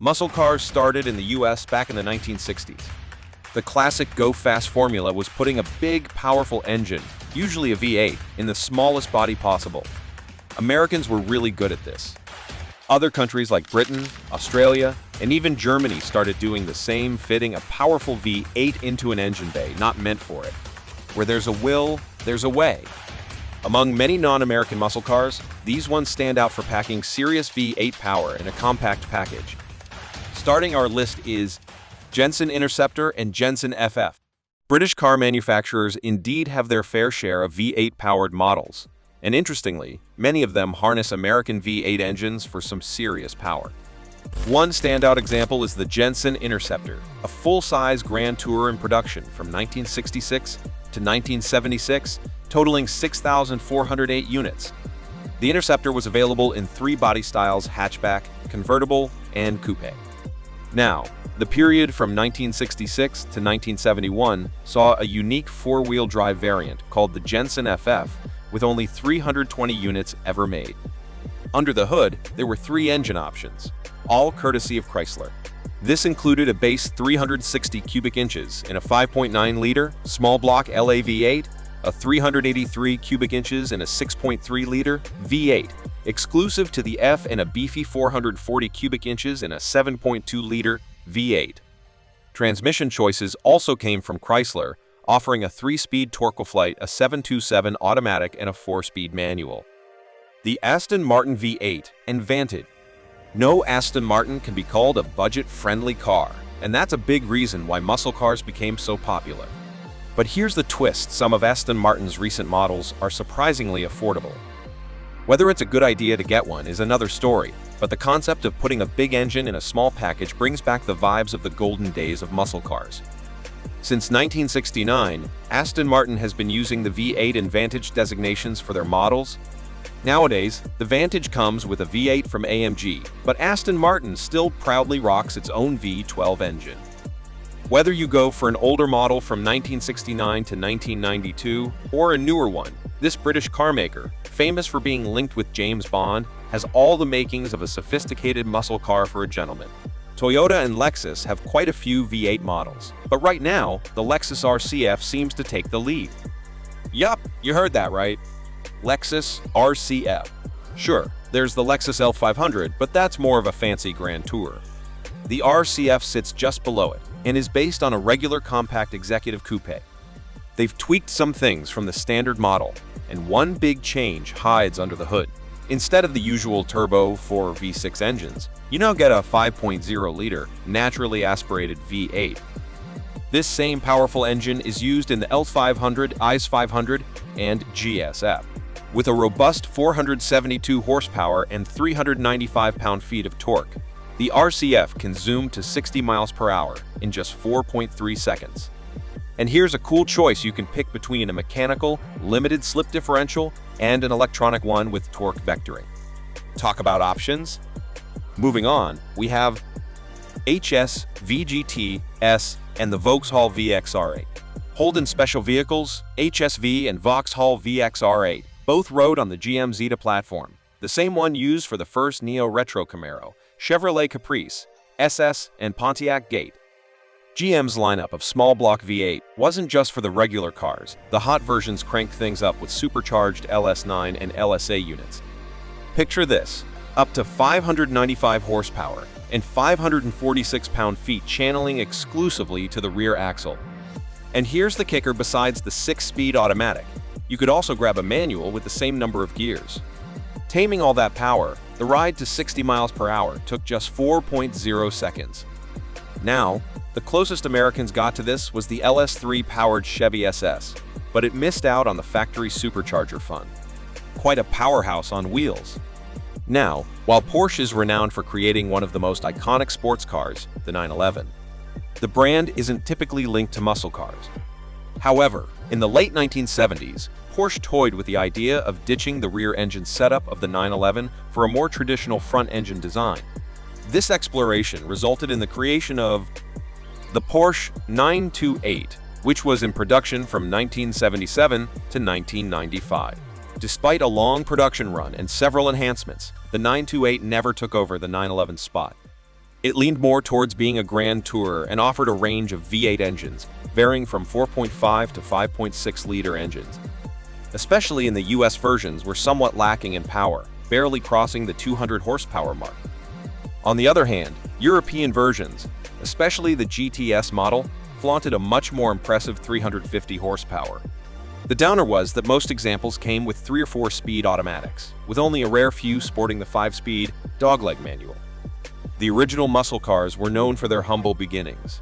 Muscle cars started in the US back in the 1960s. The classic go fast formula was putting a big, powerful engine, usually a V8, in the smallest body possible. Americans were really good at this. Other countries like Britain, Australia, and even Germany started doing the same, fitting a powerful V8 into an engine bay not meant for it. Where there's a will, there's a way. Among many non-American muscle cars, these ones stand out for packing serious V8 power in a compact package. Starting our list is Jensen Interceptor and Jensen FF. British car manufacturers indeed have their fair share of V8-powered models, and interestingly, many of them harness American V8 engines for some serious power. One standout example is the Jensen Interceptor, a full-size Grand Tourer in production from 1966 to 1976, totaling 6,408 units. The Interceptor was available in three body styles: hatchback, convertible, and coupe. Now, the period from 1966 to 1971 saw a unique four-wheel drive variant called the Jensen FF, with only 320 units ever made. Under the hood, there were three engine options, all courtesy of Chrysler. This included a base 360 cubic inches in a 5.9-liter small block LA V8, a 383 cubic inches in a 6.3-liter V8, exclusive to the F, and a beefy 440 cubic inches in a 7.2-liter V8. Transmission choices also came from Chrysler, offering a 3-speed Torqueflite, a 727 automatic, and a 4-speed manual. The Aston Martin V8 and Vantage. No Aston Martin can be called a budget-friendly car, and that's a big reason why muscle cars became so popular. But here's the twist: some of Aston Martin's recent models are surprisingly affordable. Whether it's a good idea to get one is another story, but the concept of putting a big engine in a small package brings back the vibes of the golden days of muscle cars. Since 1969, Aston Martin has been using the V8 and Vantage designations for their models. Nowadays, the Vantage comes with a V8 from AMG, but Aston Martin still proudly rocks its own V12 engine. Whether you go for an older model from 1969 to 1992 or a newer one, this British carmaker, famous for being linked with James Bond, has all the makings of a sophisticated muscle car for a gentleman. Toyota and Lexus have quite a few V8 models, but right now, the Lexus RCF seems to take the lead. Yup, you heard that right. Lexus RCF. Sure, there's the Lexus L500, but that's more of a fancy Grand Tourer. The RCF sits just below it and is based on a regular compact executive coupe. They've tweaked some things from the standard model, and one big change hides under the hood. Instead of the usual turbo 4 V6 engines, you now get a 5.0-liter naturally aspirated V8. This same powerful engine is used in the L500, ICE 500, and GSF. With a robust 472 horsepower and 395 pound-feet of torque, the RCF can zoom to 60 miles per hour in just 4.3 seconds. And here's a cool choice: you can pick between a mechanical, limited slip differential and an electronic one with torque vectoring. Talk about options. Moving on, we have HS, VGT, S, and the Vauxhall VXR8. Holden Special Vehicles, HSV, and Vauxhall VXR8 both rode on the GM Zeta platform, the same one used for the first Neo Retro Camaro, Chevrolet Caprice, SS, and Pontiac Gate. GM's lineup of small block V8 wasn't just for the regular cars. The hot versions cranked things up with supercharged LS9 and LSA units. Picture this: up to 595 horsepower and 546 pound-feet channeling exclusively to the rear axle. And here's the kicker: besides the 6-speed automatic, you could also grab a manual with the same number of gears. Taming all that power, the ride to 60 miles per hour took just 4.0 seconds. Now, the closest Americans got to this was the LS3-powered Chevy SS, but it missed out on the factory supercharger fun. Quite a powerhouse on wheels. Now, while Porsche is renowned for creating one of the most iconic sports cars, the 911, the brand isn't typically linked to muscle cars. However, in the late 1970s, Porsche toyed with the idea of ditching the rear engine setup of the 911 for a more traditional front-engine design. This exploration resulted in the creation of the Porsche 928, which was in production from 1977 to 1995. Despite a long production run and several enhancements, the 928 never took over the 911 spot. It leaned more towards being a grand tourer and offered a range of V8 engines, varying from 4.5 to 5.6-liter engines. Especially in the US versions were somewhat lacking in power, barely crossing the 200 horsepower mark. On the other hand, European versions, especially the GTS model, flaunted a much more impressive 350 horsepower. The downer was that most examples came with 3 or 4-speed automatics, with only a rare few sporting the 5-speed dogleg manual. The original muscle cars were known for their humble beginnings.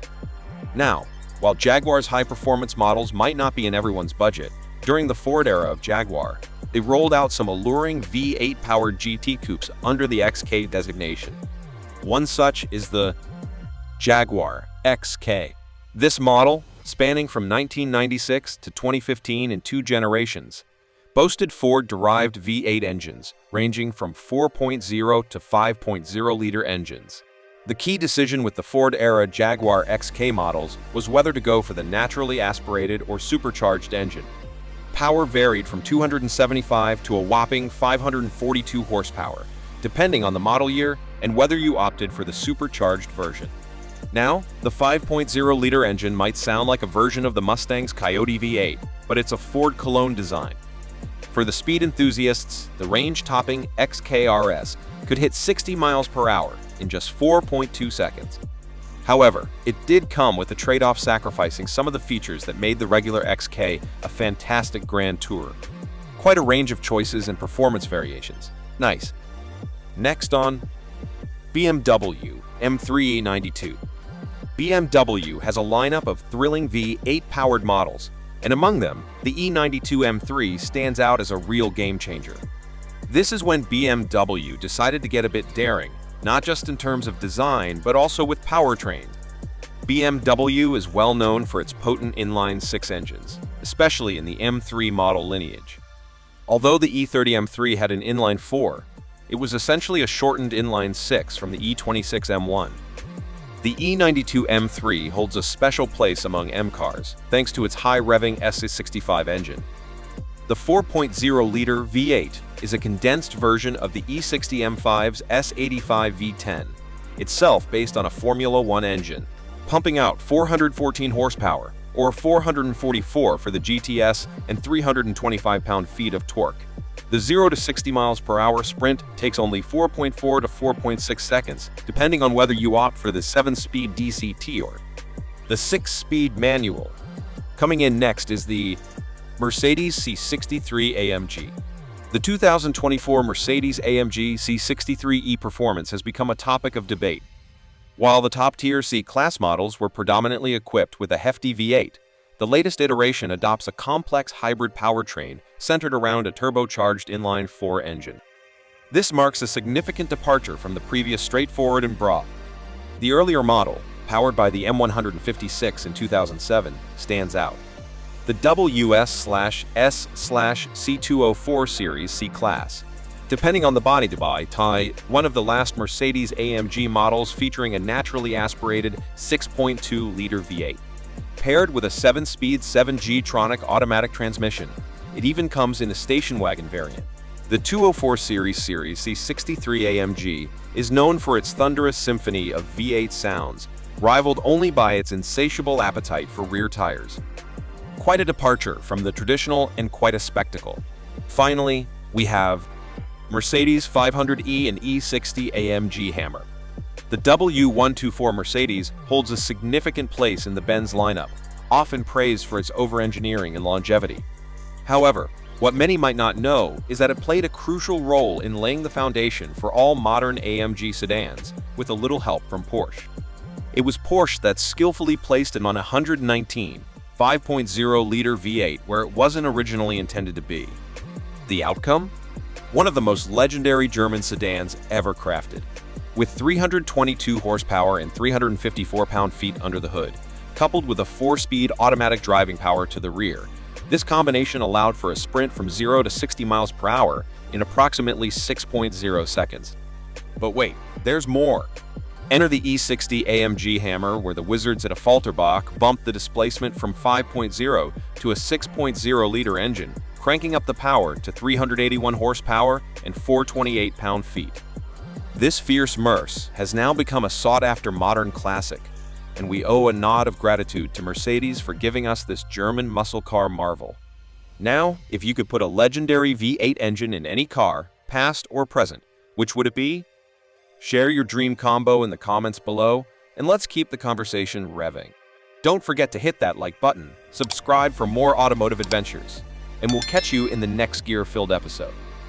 Now, while Jaguar's high-performance models might not be in everyone's budget, during the Ford era of Jaguar, they rolled out some alluring V8-powered GT coupes under the XK designation. One such is the Jaguar XK. This model, spanning from 1996 to 2015 in 2 generations, boasted Ford-derived V8 engines, ranging from 4.0 to 5.0-liter engines. The key decision with the Ford-era Jaguar XK models was whether to go for the naturally aspirated or supercharged engine. Power varied from 275 to a whopping 542 horsepower, depending on the model year and whether you opted for the supercharged version. Now, the 5.0-liter engine might sound like a version of the Mustang's Coyote V8, but it's a Ford Cologne design. For the speed enthusiasts, the range-topping XK-RS could hit 60 miles per hour in just 4.2 seconds. However, it did come with a trade-off sacrificing some of the features that made the regular XK a fantastic grand tourer. Quite a range of choices and performance variations. Nice. Next on BMW M3 E92. BMW has a lineup of thrilling V8-powered models, and among them, the E92 M3 stands out as a real game-changer. This is when BMW decided to get a bit daring, not just in terms of design, but also with powertrains. BMW is well known for its potent inline-6 engines, especially in the M3 model lineage. Although the E30 M3 had an inline-4, it was essentially a shortened inline-6 from the E26 M1. The E92 M3 holds a special place among M cars, thanks to its high-revving S65 engine. The 4.0-liter V8 is a condensed version of the E60 M5's S85 V10, itself based on a Formula One engine, pumping out 414 horsepower, or 444 for the GTS and 325 pound-feet of torque. The 0 to 60 miles per hour sprint takes only 4.4 to 4.6 seconds, depending on whether you opt for the 7-speed DCT or the 6-speed manual. Coming in next is the Mercedes C63 AMG. The 2024 Mercedes-AMG C63E Performance has become a topic of debate. While the top-tier C-Class models were predominantly equipped with a hefty V8, the latest iteration adopts a complex hybrid powertrain centered around a turbocharged inline-4 engine. This marks a significant departure from the previous straightforward and broad. The earlier model, powered by the M156 in 2007, stands out. The WS/S/C204 series C-Class, depending on the body type, one of the last Mercedes-AMG models featuring a naturally aspirated 6.2-liter V8. Paired with a 7-speed 7G-tronic automatic transmission, it even comes in a station wagon variant. The 204 series C63 AMG is known for its thunderous symphony of V8 sounds, rivaled only by its insatiable appetite for rear tires. Quite a departure from the traditional and quite a spectacle. Finally, we have Mercedes 500e and E60 AMG Hammer. The W124 Mercedes holds a significant place in the Benz lineup, often praised for its over-engineering and longevity. However, what many might not know is that it played a crucial role in laying the foundation for all modern AMG sedans, with a little help from Porsche. It was Porsche that skillfully placed it on a 119, 5.0-liter V8 where it wasn't originally intended to be. The outcome? One of the most legendary German sedans ever crafted. With 322 horsepower and 354 pound-feet under the hood, coupled with a 4-speed automatic driving power to the rear, this combination allowed for a sprint from 0 to 60 miles per hour in approximately 6.0 seconds. But wait, there's more. Enter the E60 AMG Hammer, where the wizards at Affalterbach bumped the displacement from 5.0 to a 6.0-liter engine, cranking up the power to 381 horsepower and 428 pound-feet. This fierce Merce has now become a sought-after modern classic, and we owe a nod of gratitude to Mercedes for giving us this German muscle car marvel. Now, if you could put a legendary V8 engine in any car, past or present, which would it be? Share your dream combo in the comments below, and let's keep the conversation revving. Don't forget to hit that like button, subscribe for more automotive adventures, and we'll catch you in the next gear-filled episode.